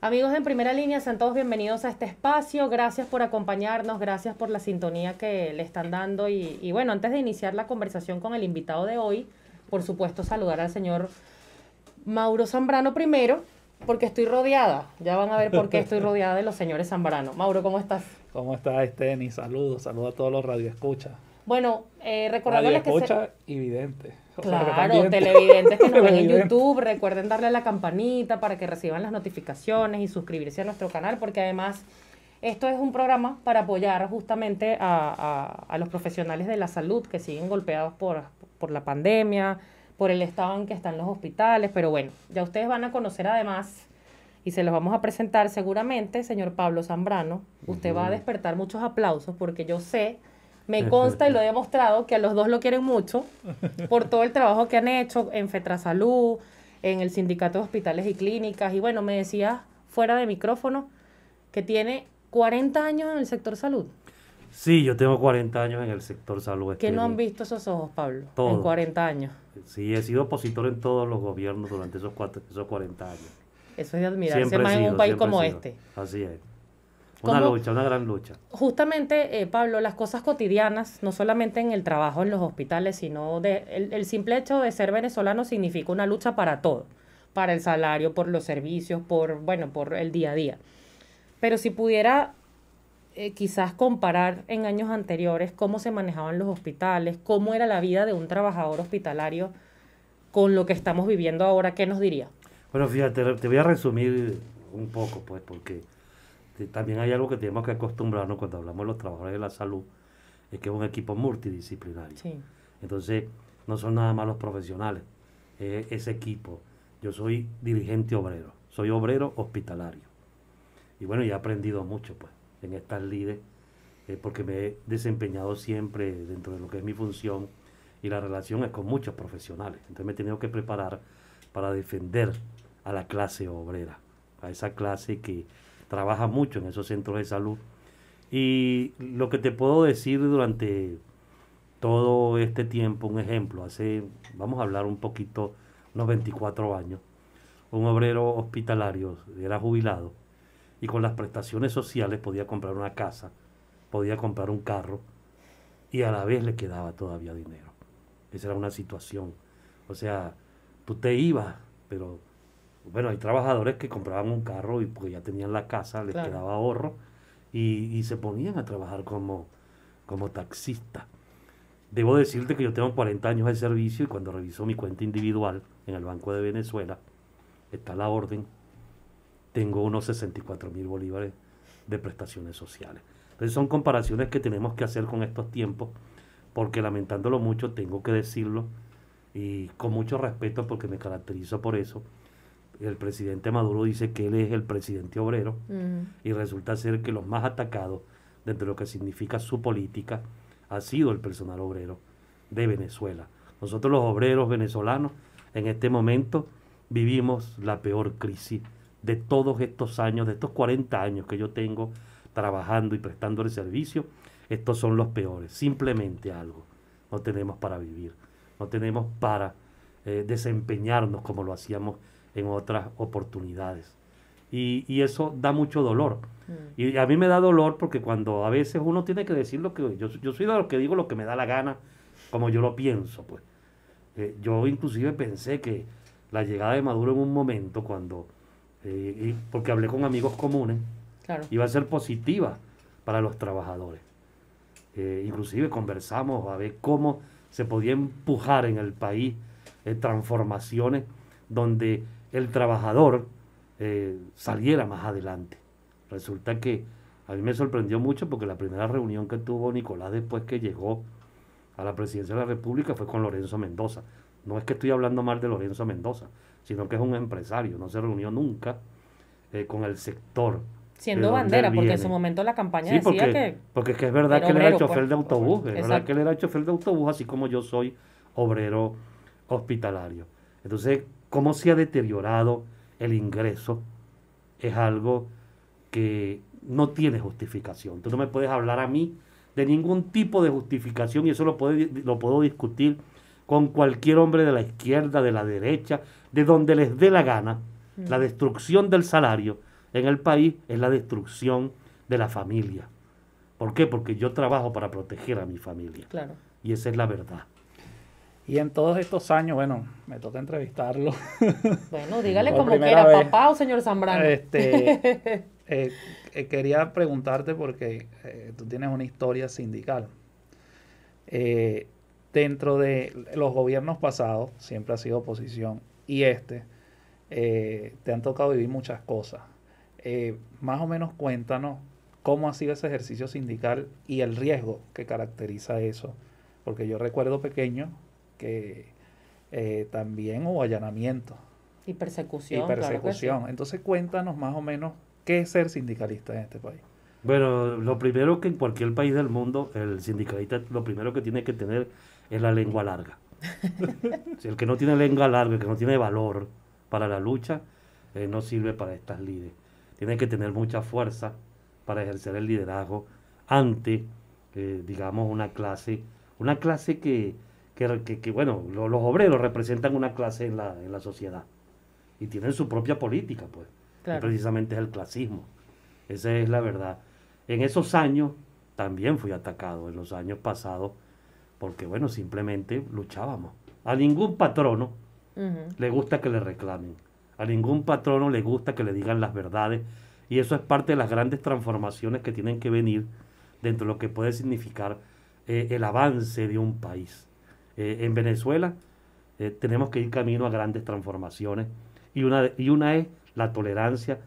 Amigos en primera línea, sean todos bienvenidos a este espacio. Gracias por acompañarnos, gracias por la sintonía que le están dando. Y bueno, antes de iniciar la conversación con el invitado de hoy, por supuesto saludar al señor Mauro Zambrano primero, porque estoy rodeada. Ya van a ver por qué estoy rodeada de los señores Zambrano. Mauro, ¿cómo estás? ¿Cómo estás, Esteni? Saludos, saludos a todos los radioescuchas. Bueno, recordándoles que Radioescuchas y videntes. O sea, que están Claro, viendo. televidentes que nos ven en Televidentes. YouTube, recuerden darle a la campanita para que reciban las notificaciones y suscribirse a nuestro canal, porque además esto es un programa para apoyar justamente a los profesionales de la salud que siguen golpeados por la pandemia, por el estado en que están los hospitales, pero bueno, ya ustedes van a conocer además, y se los vamos a presentar seguramente, señor Pablo Zambrano, usted va a despertar muchos aplausos porque yo sé, me consta y lo he demostrado que a los dos lo quieren mucho por todo el trabajo que han hecho en Fetrasalud, en el Sindicato de Hospitales y Clínicas. Y bueno, me decía fuera de micrófono que tiene 40 años en el sector salud. Sí, yo tengo 40 años en el sector salud. ¿Qué no han visto esos ojos, Pablo? En Todo. 40 años. Sí, he sido opositor en todos los gobiernos durante esos 40 años. Eso es de admirarse Siempre más he en sido, un país siempre he como sido. este. Así es. Una ¿Cómo? lucha, una gran lucha. Justamente, Pablo, las cosas cotidianas, no solamente en el trabajo en los hospitales, sino el simple hecho de ser venezolano significa una lucha para todo, para el salario, por los servicios, bueno, por el día a día. Pero si pudiera quizás comparar en años anteriores cómo se manejaban los hospitales, cómo era la vida de un trabajador hospitalario con lo que estamos viviendo ahora, ¿qué nos diría? Bueno, fíjate, te voy a resumir un poco, pues, porque también hay algo que tenemos que acostumbrarnos cuando hablamos de los trabajadores de la salud, es que es un equipo multidisciplinario. Sí. Entonces, no son nada más los profesionales, es ese equipo. Yo soy dirigente obrero, soy obrero hospitalario. Y bueno, y he aprendido mucho, pues, en estas lides, porque me he desempeñado siempre dentro de lo que es mi función y la relación es con muchos profesionales. Entonces me he tenido que preparar para defender a la clase obrera, a esa clase que trabaja mucho en esos centros de salud. Y lo que te puedo decir durante todo este tiempo, un ejemplo, vamos a hablar un poquito, unos 24 años, un obrero hospitalario era jubilado y con las prestaciones sociales podía comprar una casa, podía comprar un carro y a la vez le quedaba todavía dinero. Esa era una situación. O sea, tú te ibas, pero bueno, hay trabajadores que compraban un carro y porque ya tenían la casa, les Claro. quedaba ahorro y se ponían a trabajar como taxista. Debo decirte que yo tengo 40 años de servicio y cuando reviso mi cuenta individual en el Banco de Venezuela, está la orden, tengo unos 64.000 bolívares de prestaciones sociales. Entonces son comparaciones que tenemos que hacer con estos tiempos, porque lamentándolo mucho, tengo que decirlo, y con mucho respeto porque me caracterizo por eso. El presidente Maduro dice que él es el presidente obrero y resulta ser que los más atacados dentro de lo que significa su política ha sido el personal obrero de Venezuela. Nosotros los obreros venezolanos en este momento vivimos la peor crisis de todos estos años, de estos 40 años que yo tengo trabajando y prestando el servicio. Estos son los peores, simplemente algo. No tenemos para vivir, no tenemos para desempeñarnos como lo hacíamos en otras oportunidades. Y eso da mucho dolor. Y a mí me da dolor porque cuando a veces uno tiene que decir lo que... Yo soy de los que digo lo que me da la gana, como yo lo pienso, pues. Yo inclusive pensé que la llegada de Maduro en un momento cuando... porque hablé con amigos comunes, Claro. iba a ser positiva para los trabajadores. Inclusive conversamos a ver cómo se podía empujar en el país transformaciones donde el trabajador saliera más adelante. Resulta que a mí me sorprendió mucho porque la primera reunión que tuvo Nicolás después que llegó a la presidencia de la República fue con Lorenzo Mendoza. No es que estoy hablando mal de Lorenzo Mendoza, sino que es un empresario, no se reunió nunca con el sector Siendo de donde bandera, él porque en viene. su momento la campaña Sí, decía que porque es que es verdad era que él era obrero, chofer pues. de autobús, es verdad Exacto. que él era chofer de autobús, así como yo soy obrero hospitalario. Entonces, cómo se ha deteriorado el ingreso es algo que no tiene justificación. Tú no me puedes hablar a mí de ningún tipo de justificación y eso lo puedo discutir con cualquier hombre de la izquierda, de la derecha, de donde les dé la gana. La destrucción del salario en el país es la destrucción de la familia. ¿Por qué? Porque yo trabajo para proteger a mi familia. Claro. Y esa es la verdad. Y en todos estos años, bueno, me toca entrevistarlo. Bueno, dígale Por como primera quiera, vez. papá o señor Zambrano. Quería preguntarte porque tú tienes una historia sindical. Dentro de los gobiernos pasados, siempre ha sido oposición, y te han tocado vivir muchas cosas. Más o menos cuéntanos cómo ha sido ese ejercicio sindical y el riesgo que caracteriza eso. Porque yo recuerdo pequeño que también hubo allanamiento Y persecución. y persecución. Entonces cuéntanos más o menos qué es ser sindicalista en este país. Bueno, lo primero que en cualquier país del mundo, el sindicalista lo primero que tiene que tener es la lengua larga. Si el que no tiene lengua larga, el que no tiene valor para la lucha, no sirve para estas lides. Tiene que tener mucha fuerza para ejercer el liderazgo ante, digamos, una clase que bueno, los obreros representan una clase en la sociedad y tienen su propia política, pues. Claro. Y precisamente es el clasismo. Esa es la verdad. En esos años también fui atacado, en los años pasados, porque, bueno, simplemente luchábamos. A ningún patrono le gusta que le reclamen. A ningún patrono le gusta que le digan las verdades. Y eso es parte de las grandes transformaciones que tienen que venir dentro de lo que puede significar el avance de un país. En Venezuela tenemos que ir camino a grandes transformaciones. Y una es la tolerancia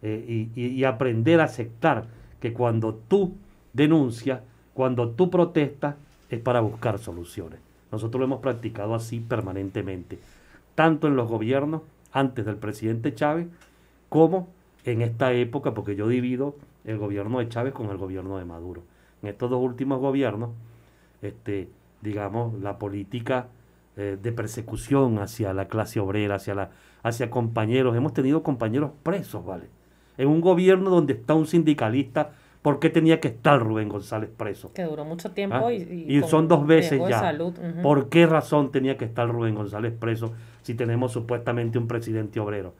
y aprender a aceptar que cuando tú denuncias, cuando tú protestas, es para buscar soluciones. Nosotros lo hemos practicado así permanentemente, tanto en los gobiernos antes del presidente Chávez, como en esta época, porque yo divido el gobierno de Chávez con el gobierno de Maduro. En estos dos últimos gobiernos, digamos, la política de persecución hacia la clase obrera, hacia compañeros, hemos tenido compañeros presos, ¿vale? En un gobierno donde está un sindicalista, ¿por qué tenía que estar Rubén González preso? Que duró mucho tiempo ¿Ah? y con son 2 veces riesgo de ya. salud. ¿Por qué razón tenía que estar Rubén González preso si tenemos supuestamente un presidente obrero?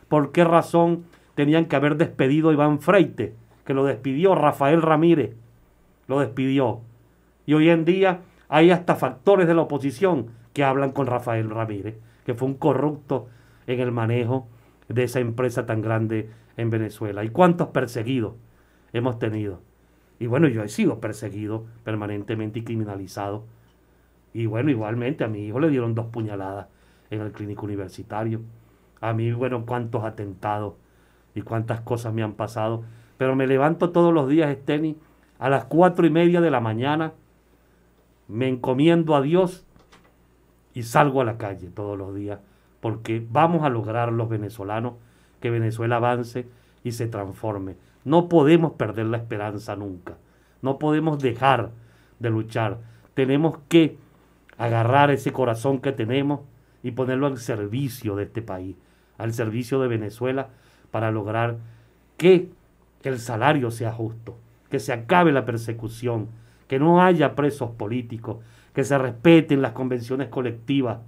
¿Por qué razón tenían que haber despedido a Iván Freite, que lo despidió Rafael Ramírez? Lo despidió. Y hoy en día hay hasta factores de la oposición que hablan con Rafael Ramírez, que fue un corrupto en el manejo de esa empresa tan grande en Venezuela. ¿Y cuántos perseguidos hemos tenido? Y bueno, yo he sido perseguido permanentemente y criminalizado. Y bueno, igualmente a mi hijo le dieron 2 puñaladas en el clínico universitario. A mí, bueno, cuántos atentados y cuántas cosas me han pasado. Pero me levanto todos los días, Esteni, a las 4:30 de la mañana, me encomiendo a Dios y salgo a la calle todos los días, porque vamos a lograr los venezolanos que Venezuela avance y se transforme. No podemos perder la esperanza nunca. No podemos dejar de luchar. Tenemos que agarrar ese corazón que tenemos y ponerlo al servicio de este país, al servicio de Venezuela, para lograr que el salario sea justo, que se acabe la persecución, que no haya presos políticos, que se respeten las convenciones colectivas,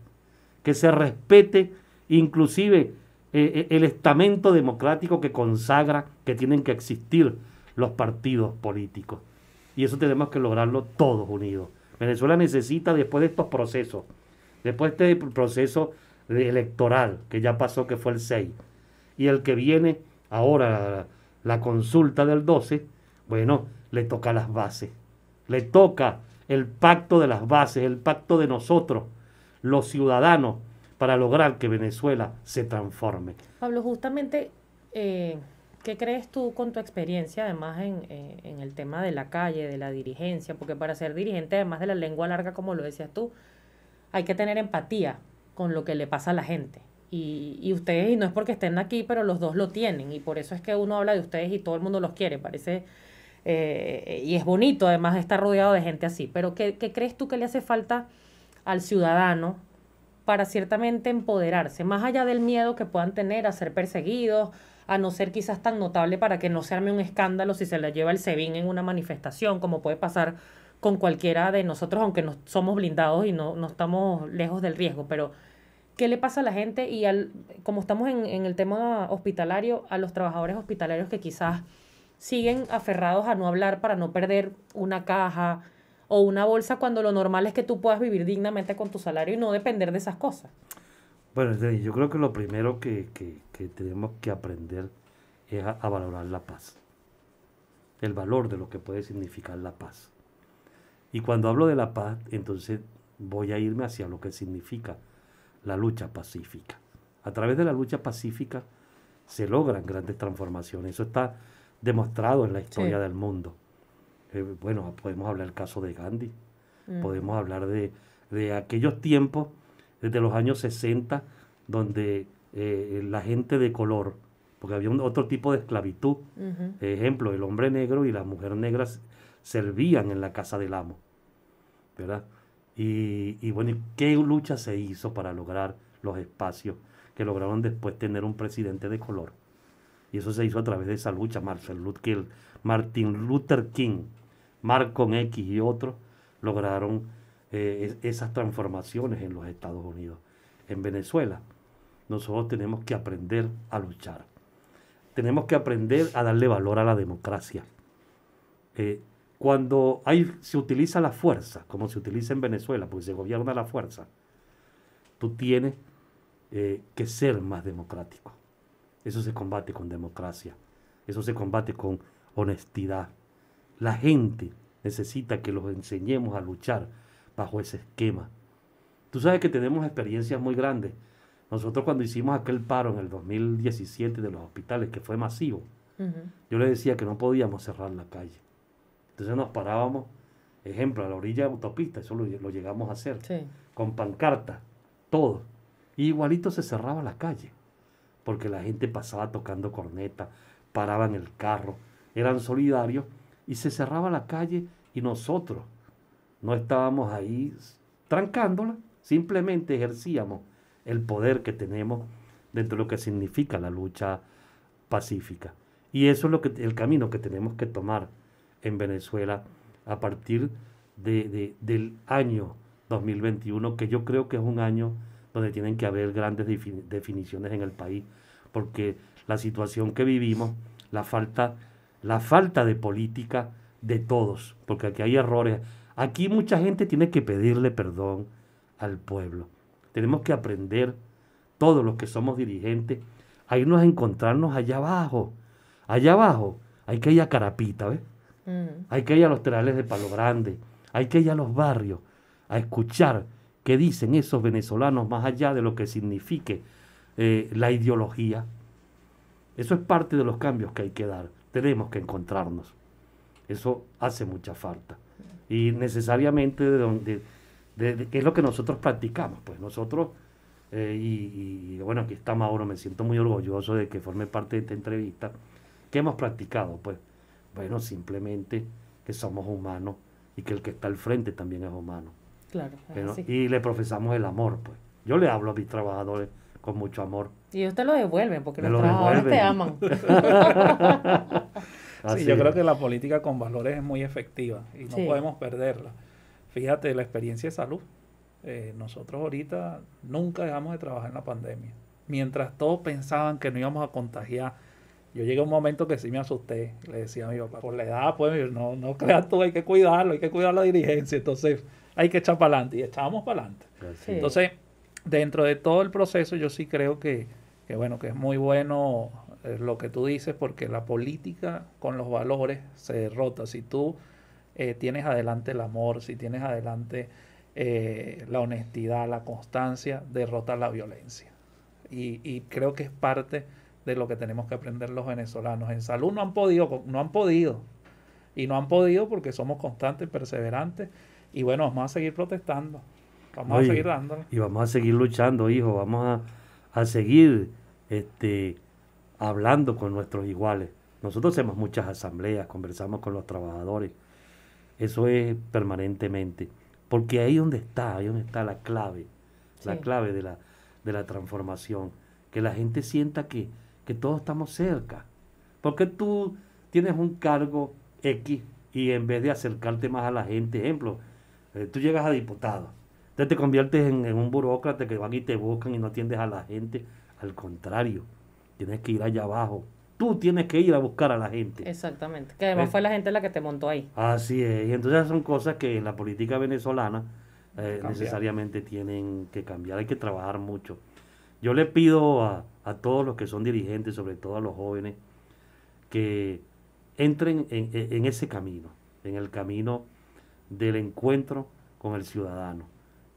que se respete inclusive el estamento democrático que consagra que tienen que existir los partidos políticos. Y eso tenemos que lograrlo todos unidos. Venezuela necesita, después de estos procesos, después de este proceso electoral que ya pasó, que fue el 6, y el que viene ahora, la consulta del 12, bueno, le toca las bases. Le toca el pacto de las bases, el pacto de nosotros, los ciudadanos, para lograr que Venezuela se transforme. Pablo, justamente, ¿qué crees tú con tu experiencia, además en el tema de la calle, de la dirigencia? Porque para ser dirigente, además de la lengua larga, como lo decías tú, hay que tener empatía con lo que le pasa a la gente. Y ustedes, y no es porque estén aquí, pero los dos lo tienen, y por eso es que uno habla de ustedes y todo el mundo los quiere, parece, y es bonito además estar rodeado de gente así. Pero ¿qué crees tú que le hace falta al ciudadano para ciertamente empoderarse, más allá del miedo que puedan tener a ser perseguidos, a no ser quizás tan notable para que no se arme un escándalo si se le lleva el SEBIN en una manifestación, como puede pasar con cualquiera de nosotros, aunque no somos blindados y no estamos lejos del riesgo? Pero ¿qué le pasa a la gente? Y como estamos en el tema hospitalario, a los trabajadores hospitalarios que quizás siguen aferrados a no hablar para no perder una caja o una bolsa, cuando lo normal es que tú puedas vivir dignamente con tu salario y no depender de esas cosas. Bueno, yo creo que lo primero que tenemos que aprender es a valorar la paz. El valor de lo que puede significar la paz. Y cuando hablo de la paz, entonces voy a irme hacia lo que significa la lucha pacífica. A través de la lucha pacífica se logran grandes transformaciones. Eso está demostrado en la historia del mundo. Bueno, podemos hablar del caso de Gandhi. Podemos hablar de aquellos tiempos, desde los años 60, donde la gente de color, porque había otro tipo de esclavitud, ejemplo, el hombre negro y la mujer negra servían en la casa del amo, ¿verdad? Y bueno, ¿qué lucha se hizo para lograr los espacios que lograron después tener un presidente de color? Y eso se hizo a través de esa lucha. Martin Luther King, Malcolm X y otros lograron esas transformaciones en los Estados Unidos. En Venezuela, nosotros tenemos que aprender a luchar. Tenemos que aprender a darle valor a la democracia. Cuando se utiliza la fuerza, como se utiliza en Venezuela, porque se gobierna la fuerza, tú tienes que ser más democrático. Eso se combate con democracia. Eso se combate con honestidad. La gente necesita que los enseñemos a luchar bajo ese esquema. Tú sabes que tenemos experiencias muy grandes. Nosotros cuando hicimos aquel paro en el 2017 de los hospitales, que fue masivo, yo le decía que no podíamos cerrar la calle. Entonces nos parábamos, ejemplo, a la orilla de autopista, eso lo llegamos a hacer, con pancartas, todo. Y igualito se cerraba la calle, porque la gente pasaba tocando corneta, paraban el carro, eran solidarios, y se cerraba la calle y nosotros no estábamos ahí trancándola, simplemente ejercíamos el poder que tenemos dentro de lo que significa la lucha pacífica. Y eso es el camino que tenemos que tomar en Venezuela a partir del año 2021, que yo creo que es un año donde tienen que haber grandes definiciones en el país, porque la situación que vivimos, la falta de política de todos, porque aquí hay errores. Aquí mucha gente tiene que pedirle perdón al pueblo. Tenemos que aprender, todos los que somos dirigentes, a irnos a encontrarnos allá abajo. Allá abajo hay que ir a Carapita, ¿ves? Hay que ir a los Terales de Palo Grande, hay que ir a los barrios, a escuchar qué dicen esos venezolanos más allá de lo que signifique la ideología. Eso es parte de los cambios que hay que dar. Tenemos que encontrarnos. Eso hace mucha falta. Y necesariamente es lo que nosotros practicamos. Pues nosotros, y bueno, aquí está Mauro, me siento muy orgulloso de que forme parte de esta entrevista. ¿Qué hemos practicado? Pues bueno, simplemente que somos humanos y que el que está al frente también es humano. Claro. Bueno, y le profesamos el amor, pues. Yo le hablo a mis trabajadores con mucho amor. Y ellos te lo devuelven, porque los trabajadores te aman. Sí, yo creo que la política con valores es muy efectiva y no podemos perderla. Fíjate, la experiencia de salud. Nosotros ahorita nunca dejamos de trabajar en la pandemia. Mientras todos pensaban que no íbamos a contagiar, yo llegué a un momento que sí me asusté. Le decía a mi papá, por la edad, pues no creas tú, hay que cuidarlo, hay que cuidar la dirigencia. Entonces hay que echar para adelante. Y echábamos para adelante. Sí. Entonces, dentro de todo el proceso, yo sí creo que es muy bueno lo que tú dices, porque la política con los valores se derrota. Si tú tienes adelante el amor, si tienes adelante la honestidad, la constancia, derrota la violencia. Y creo que es parte de lo que tenemos que aprender los venezolanos. En salud no han podido. Y no han podido porque somos constantes, perseverantes. Y bueno, vamos a seguir protestando. Vamos a seguir dándolo. Y vamos a seguir luchando, hijo. Vamos a seguir hablando con nuestros iguales. Nosotros hacemos muchas asambleas, conversamos con los trabajadores. Eso es permanentemente. Porque ahí donde está la clave. La clave de la transformación. Que la gente sienta que todos estamos cerca. Porque tú tienes un cargo X y en vez de acercarte más a la gente, ejemplo, tú llegas a diputado. Entonces te conviertes en un burócrata que van y te buscan y no atiendes a la gente. Al contrario, tienes que ir allá abajo. Tú tienes que ir a buscar a la gente. Exactamente. Que además fue la gente la que te montó ahí. Así es. Y entonces son cosas que en la política venezolana Cambiar. necesariamente tienen que cambiar. Hay que trabajar mucho. Yo le pido a todos los que son dirigentes, sobre todo a los jóvenes, que entren en ese camino, en el camino del encuentro con el ciudadano.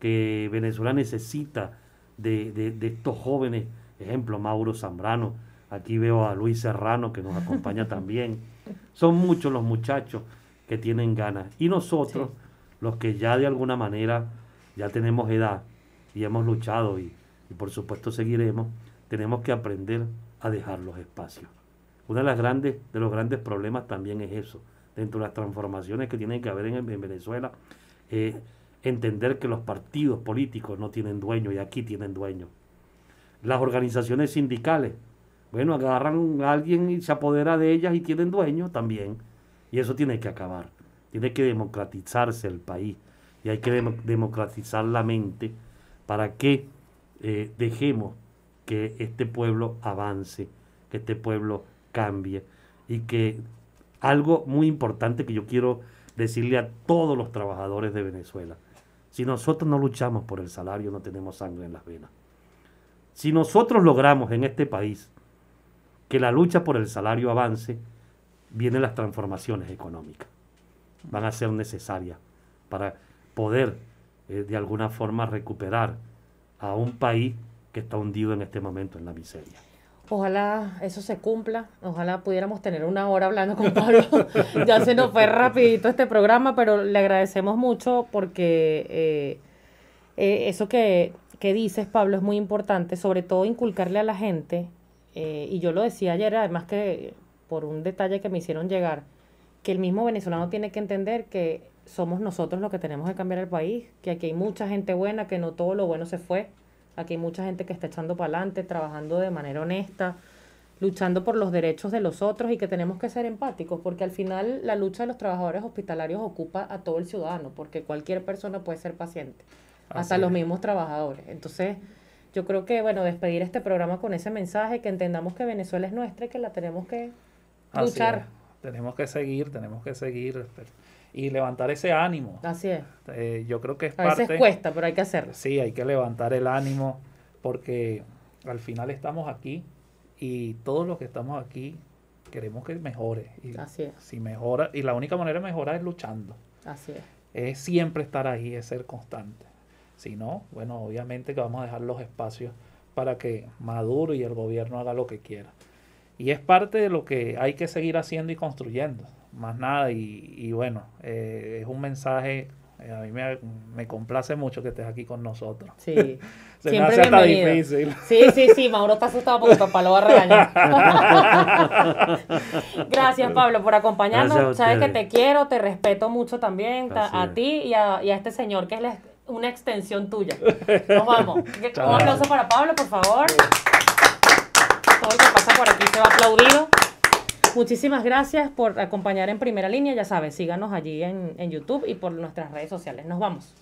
Que Venezuela necesita de estos jóvenes, ejemplo, Mauro Zambrano, aquí veo a Luis Serrano que nos acompaña también. Son muchos los muchachos que tienen ganas. Y nosotros, Sí. los que ya de alguna manera ya tenemos edad y hemos luchado y por supuesto seguiremos, tenemos que aprender a dejar los espacios. Uno de los grandes problemas también es eso, dentro de las transformaciones que tienen que haber en Venezuela, entender que los partidos políticos no tienen dueño y aquí tienen dueño. Las organizaciones sindicales, bueno, agarran a alguien y se apodera de ellas y tienen dueño también. Y eso tiene que acabar. Tiene que democratizarse el país y hay que democratizar la mente para que dejemos que este pueblo avance, que este pueblo cambie y que algo muy importante que yo quiero decirle a todos los trabajadores de Venezuela: si nosotros no luchamos por el salario, no tenemos sangre en las venas. Si nosotros logramos en este país que la lucha por el salario avance, vienen las transformaciones económicas. Van a ser necesarias para poder de alguna forma recuperar a un país que está hundido en este momento en la miseria. Ojalá eso se cumpla, ojalá pudiéramos tener una hora hablando con Pablo. Ya se nos fue rapidito este programa, pero le agradecemos mucho porque eso que dices, Pablo, es muy importante, sobre todo inculcarle a la gente, y yo lo decía ayer, además que por un detalle que me hicieron llegar, que el mismo venezolano tiene que entender que somos nosotros los que tenemos que cambiar el país, que aquí hay mucha gente buena, que no todo lo bueno se fue. Aquí hay mucha gente que está echando para adelante, trabajando de manera honesta, luchando por los derechos de los otros y que tenemos que ser empáticos, porque al final la lucha de los trabajadores hospitalarios ocupa a todo el ciudadano, porque cualquier persona puede ser paciente, hasta los mismos trabajadores. Entonces, yo creo que, bueno, despedir este programa con ese mensaje, que entendamos que Venezuela es nuestra y que la tenemos que luchar. Tenemos que seguir y levantar ese ánimo. Así es. Yo creo que es A veces cuesta, pero hay que hacerlo. Sí, hay que levantar el ánimo porque al final estamos aquí y todos los que estamos aquí queremos que mejore. Y Así es. Si mejora, y la única manera de mejorar es luchando. Así es. Es siempre estar ahí, es ser constante. Si no, bueno, obviamente que vamos a dejar los espacios para que Maduro y el gobierno haga lo que quiera. Y es parte de lo que hay que seguir haciendo y construyendo, más nada. Y bueno, es un mensaje, a mí me complace mucho que estés aquí con nosotros. Sí, Se siempre me hace hasta bienvenido. difícil. Sí, Mauro está asustado porque papá lo va a regañar. Gracias, Pablo, por acompañarnos. Gracias a Sabes que ustedes. te quiero, te respeto mucho también, Así a es. ti y a este señor que es una extensión tuya. Nos vamos. Un Chao. aplauso para Pablo, por favor. Todo el que pasa por aquí se va aplaudido. Muchísimas gracias por acompañar en Primera Línea. Ya sabes, síganos allí en YouTube y por nuestras redes sociales. Nos vamos.